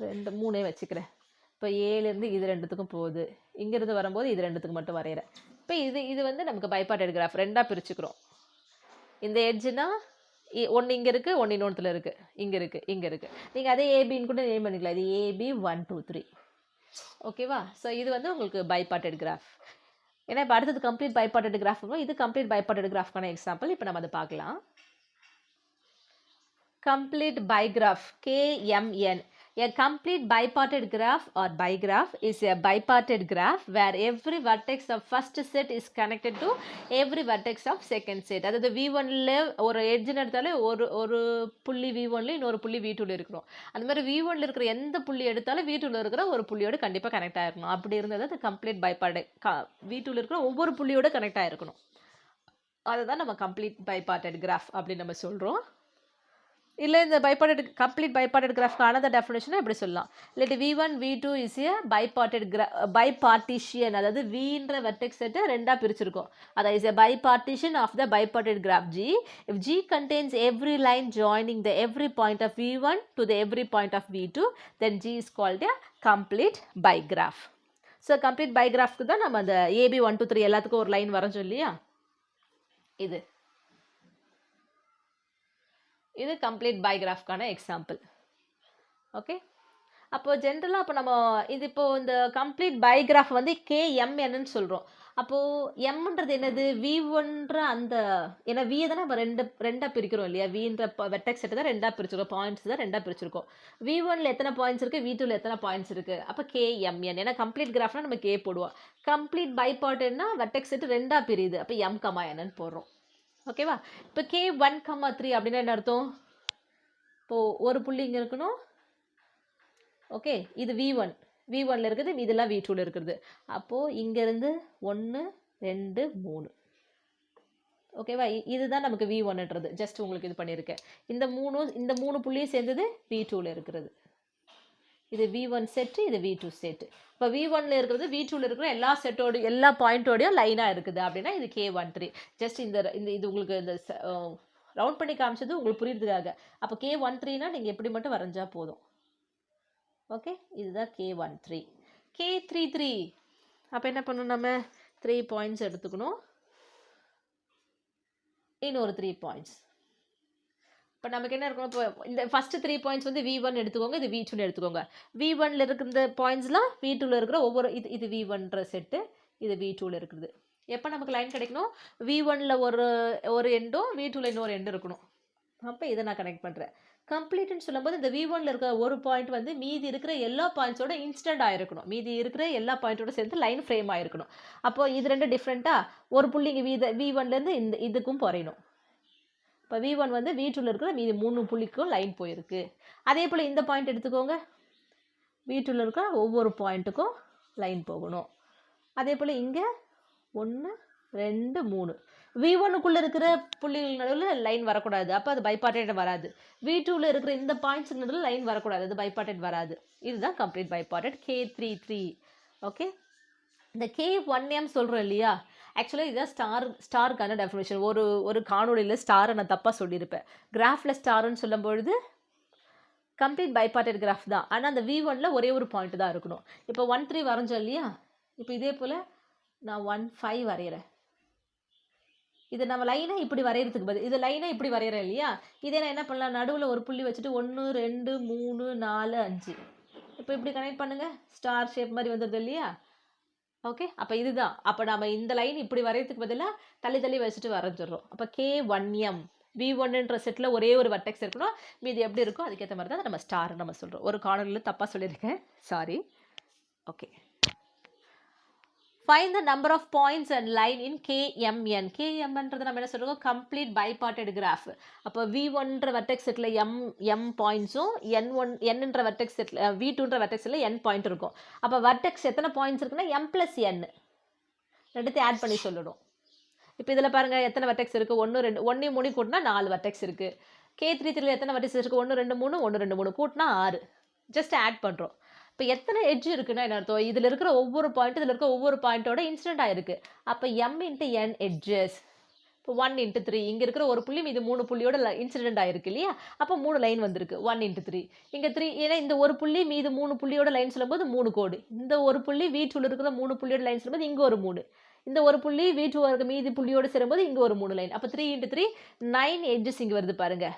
2 3 வச்சுக்கிறேன். இப்போ ஏலேருந்து இது 2த்துக்கும் போகுது, இங்கேருந்து வரும்போது இது 2த்துக்கு மட்டும் வரைகிறேன். இப்போ இது வந்து நமக்கு பைபார்ட்டட் கிராஃப் 2ஆக பிரிச்சுக்கிறோம். இந்த எட்ஜுனா ஒன்று இங்கே இருக்குது, ஒன்று இன்னொன்றுல இருக்குது, இங்கே இருக்குது, இங்கே இருக்குது. நீங்கள் அதே ஏபின்னு கூட நேம் பண்ணிக்கலாம். இது AB 1 2 3. ஓகேவா? ஸோ இது வந்து உங்களுக்கு பைபார்ட்டட் கிராஃப். ஏன்னா இப்போ அடுத்தது கம்ப்ளீட் பைபார்ட்டட் கிராஃப், இது கம்ப்ளீட் பைபார்ட்டட் கிராஃப்கான எக்ஸாம்பிள். இப்போ நம்ம அதை பார்க்கலாம். Complete bigraph KMN. A complete bipartite graph or bigraph is a bipartite graph where every vertex of first set is connected to every vertex of second set. அதாவது V1ல ஒரு எட்ஜ்னு எடுத்தாலே ஒரு புள்ளி V1ல இன்னொரு புள்ளி V2ல இருக்கணும். அந்த மாதிரி V1ல இருக்கிற எந்த புள்ளி எடுத்தாலும் V2ல இருக்கிற ஒரு புள்ளியோடு கண்டிப்பாக கனெக்ட் ஆகிருக்கணும். அப்படி இருந்தது அது கம்ப்ளீட் பைபார்ட்டட். V2ல இருக்கிற ஒவ்வொரு புள்ளியோடு கனெக்ட் ஆகிருக்கணும். அதுதான் நம்ம கம்ப்ளீட் பைபார்ட்டட் கிராஃப் அப்படின்னு நம்ம சொல்கிறோம். இல்லை இந்த கம்ப்ளீட் பைபார்ட்டட் கிராஃப்க்கு another definition இப்படி சொல்லலாம். இல்லாட்டி V1 V2 is a bipartition. அதாவது Vன்ற வெர்டெக்ஸ் செட்டை 2ஆக பிரிச்சிருக்கோம். அதாவது is a bipartition of the bipartite graph G. If G contains every line joining the every point of V1 to the every point of V2, then G is called a complete bigraph. So complete பைகிராஃப்க்கு தான் நம்ம அந்த AB 1 2 3 எல்லாத்துக்கும் ஒரு line வரைஞ்சோம் இல்லையா? இது இது complete by கிராஃப்கான example. Okay, அப்போ ஜென்ரலாக இப்போ நம்ம இது இப்போ இந்த கம்ப்ளீட் பை கிராஃப் வந்து KMNன்னு சொல்கிறோம். அப்போது எம்ன்றது என்னது, V1ன்ற அந்த, ஏன்னா V தானே நம்ம ரெண்டாக பிரிக்கிறோம் இல்லையா, Vன்ற வெர்டெக்ஸ் செட்டு தான் ரெண்டாக பிரிச்சிருக்கோம், பாயிண்ட்ஸ் தான் ரெண்டாக பிரிச்சிருக்கோம். V1ல எத்தனை பாயிண்ட்ஸ் இருக்குது, V2ல எத்தனை பாயிண்ட்ஸ் இருக்குது, அப்போ KMN. ஏன்னா கம்ப்ளீட் கிராஃப்னா நம்ம K போடுவோம். கம்ப்ளீட் பை பார்ட்னா வெர்டெக்ஸ் செட்டு ரெண்டாக பிரியுது, அப்போ M, N போடுறோம். ஓகேவா? இப்போ K1, 3 அப்படின்னா என்ன அர்த்தம், இப்போது ஒரு புள்ளி இங்கே இருக்கணும். ஓகே, இது V1ல இருக்குது, இதெல்லாம் V2ல இருக்குது. அப்போது இங்கேருந்து 1 2 3. ஓகேவா? இதுதான் நமக்கு V1ன்றது. ஜஸ்ட் உங்களுக்கு இது பண்ணியிருக்கேன். இந்த மூணு புள்ளியும் சேர்ந்தது V2ல இருக்கிறது. இது V1 செட்டு, இது V2 செட்டு. இப்போ V1ல இருக்கிறது V2ல இருக்கிற எல்லா செட்டோட எல்லா பாயிண்டோடையும் லைனாக இருக்குது அப்படின்னா இது K13. ஜஸ்ட் இது உங்களுக்கு இந்த ரவுண்ட் பண்ணி காமிச்சது உங்களுக்கு புரியுறதுக்காக. அப்போ K13னா நீங்கள் எப்படி மட்டும் வரைஞ்சா போதும். ஓகே, இதுதான் K13. K33 அப்போ என்ன பண்ணணும், நம்ம 3 பாயிண்ட்ஸ் எடுத்துக்கணும், இன்னொரு 3 பாயிண்ட்ஸ். இப்போ நமக்கு என்ன இருக்கணும், இப்போ இந்த ஃபஸ்ட்டு 3 பாயிண்ட்ஸ் வந்து V1 எடுத்துக்கோங்க, இது V2 எடுத்துக்கோங்க. V1ல இருக்கிற இந்த பாயிண்ட்ஸ்லாம் V2ல இருக்கிற ஒவ்வொரு இது V1ன்ற செட்டு, இது V2ல இருக்குது. எப்போ நமக்கு லைன் கிடைக்கணும், V1ல ஒரு எண்டும் V2ல இன்னொரு எண்டு இருக்கணும். அப்போ இதை நான் கனெக்ட் பண்ணுறேன். கம்ப்ளீட்னு சொல்லும்போது இந்த V1ல இருக்கிற ஒரு பாயிண்ட் வந்து மீதி இருக்கிற எல்லா பாயிண்ட்ஸோட இன்ஸ்டன்ட் ஆகிருக்கணும், மீதி இருக்கிற எல்லா பாயிண்ட்டோட சேர்ந்து லைன் ஃப்ரேம் ஆகிருக்கணும். அப்போது இது ரெண்டு டிஃப்ரெண்ட்டாக ஒரு புள்ளி இங்கே V1லேருந்து இதுக்கும் குறையணும். இப்போ V1 வந்து V2ல இருக்கிற மீதி 3 புள்ளிக்கும் லைன் போயிருக்கு. அதே போல் இந்த பாயிண்ட் எடுத்துக்கோங்க, V2ல இருக்கிற ஒவ்வொரு பாயிண்ட்டுக்கும் லைன் போகணும். அதே போல் இங்கே 1 2 3 V1க்குள்ளே இருக்கிற புள்ளிகள் நடுவில் லைன் வரக்கூடாது, அப்போ அது பைபார்ட்டேட் வராது. V2ல இருக்கிற இந்த பாயிண்ட்ஸ் நடுவில் லைன் வரக்கூடாது, அது பைபார்ட்டேட் வராது. இதுதான் கம்ப்ளீட் பைபார்ட்டேட் K33. ஓகே, இந்த K1M சொல்கிறோம் இல்லையா, ஆக்சுவலாக இதுதான் ஸ்டாருக்கான டெஃபினேஷன். ஒரு காணொலியில் ஸ்டாரை நான் தப்பாக சொல்லியிருப்பேன். கிராஃபில் ஸ்டாருன்னு சொல்லும்பொழுது கம்ப்ளீட் பைபார்ட்டேட் கிராஃப் தான், ஆனால் அந்த V1ல ஒரே ஒரு பாயிண்ட் தான் இருக்கணும். இப்போ 1 3 வரைஞ்சோம் இல்லையா, இப்போ இதே போல் நான் 1 5 வரைகிறேன். இது நம்ம லைனாக இப்படி வரைகிறதுக்கு பதில் இது லைனாக இப்படி வரைகிறேன் இல்லையா, இதே நான் என்ன பண்ணலாம், நடுவில் ஒரு புள்ளி வச்சுட்டு 1 2 3 4 5 இப்போ இப்படி கனெக்ட் பண்ணுங்கள், ஸ்டார் ஷேப் மாதிரி வந்துடுது இல்லையா. ஓகே, அப்போ இதுதான். அப்போ நம்ம இந்த லைன் இப்படி வரைகிறதுக்கு பதிலாக தள்ளி வச்சுட்டு வரைஞ்சிடுறோம். அப்போ K1M V1ன்ற செட்டில் ஒரே ஒரு வர்டெக்ஸ் இருக்கணும், மீது எப்படி இருக்கோ அதுக்கேற்ற மாதிரி தான் நம்ம ஸ்டார் நம்ம சொல்கிறோம். ஒரு கார்னரில் தப்பாக சொல்லியிருக்கேன், sorry. Okay, find the number of points and line in KMN. KMன்றது நம்ம என்ன சொல்கிறோம், கம்ப்ளீட் பைபார்ட்டட் கிராஃப். அப்போ V1ன்ற வெர்டெக்ஸ் செட்டில் M பாயிண்ட்ஸும் Nன்ற வெர்டெக்ஸ் செட்டில் V2ன்ற வெர்டெக்ஸ் செட்டில் N பாயிண்ட் இருக்கும். அப்போ வெர்டெக்ஸ் எத்தனை பாயிண்ட்ஸ் இருக்குன்னா M+N ரெண்டுத்தையும் ஆட் பண்ணி சொல்லணும். இப்போ இதில் பாருங்கள் எத்தனை வெர்டெக்ஸ் இருக்குது, 1 2 1 3 கூட்டினா 4 வெர்டெக்ஸ் இருக்குது. K33ல எத்தனை வெர்டெக்ஸ் இருக்குது, 1 2 3 1 2 3 கூட்டினா 6. ஜஸ்ட் ஆட் பண்ணுறோம். இப்போ எத்தனை எட்ஜ் இருக்குன்னா என்ன அர்த்தம், இதில் இருக்கிற ஒவ்வொரு பாயிண்ட் இதில் இருக்கிற ஒவ்வொரு பாயிண்ட்டோட இன்சிடென்ட் ஆகிருக்கு. அப்போ M×N எட்ஜஸ். இப்போ 1 × 3 இங்கே இருக்கிற ஒரு புள்ளி மீது 3 புள்ளியோட இன்சிடென்ட் ஆகிருக்கு இல்லையா, அப்போ 3 லைன் வந்திருக்கு. 1 × 3 இங்கே 3, ஏன்னா இந்த ஒரு புள்ளி மீது 3 புள்ளியோட லைன் சொல்லும்போது 3 கோடு. இந்த ஒரு புள்ளி V2ல இருக்கிற 3 புள்ளியோட லைன் சொல்லும்போது இங்கே ஒரு 3. இந்த ஒரு புள்ளி V2 இருக்க மீதி புள்ளியோடு சேரும்போது இங்கே ஒரு 3 லைன். அப்போ 3 × 3 9 எட்ஜஸ் இங்கே வருது பாருங்க.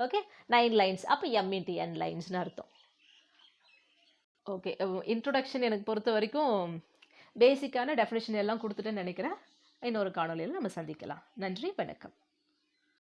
Okay, 9 lines. அப்போ M×N லைன்ஸ்னு அர்த்தம். ஓகே, இன்ட்ரொடக்ஷன் எனக்கு பொறுத்த வரைக்கும் பேசிக்கான டெஃபினேஷன் எல்லாம் கொடுத்துட்டேன்னு நினைக்கிறேன். இன்னொரு காணொலியில் நம்ம சந்திக்கலாம். நன்றி, வணக்கம்.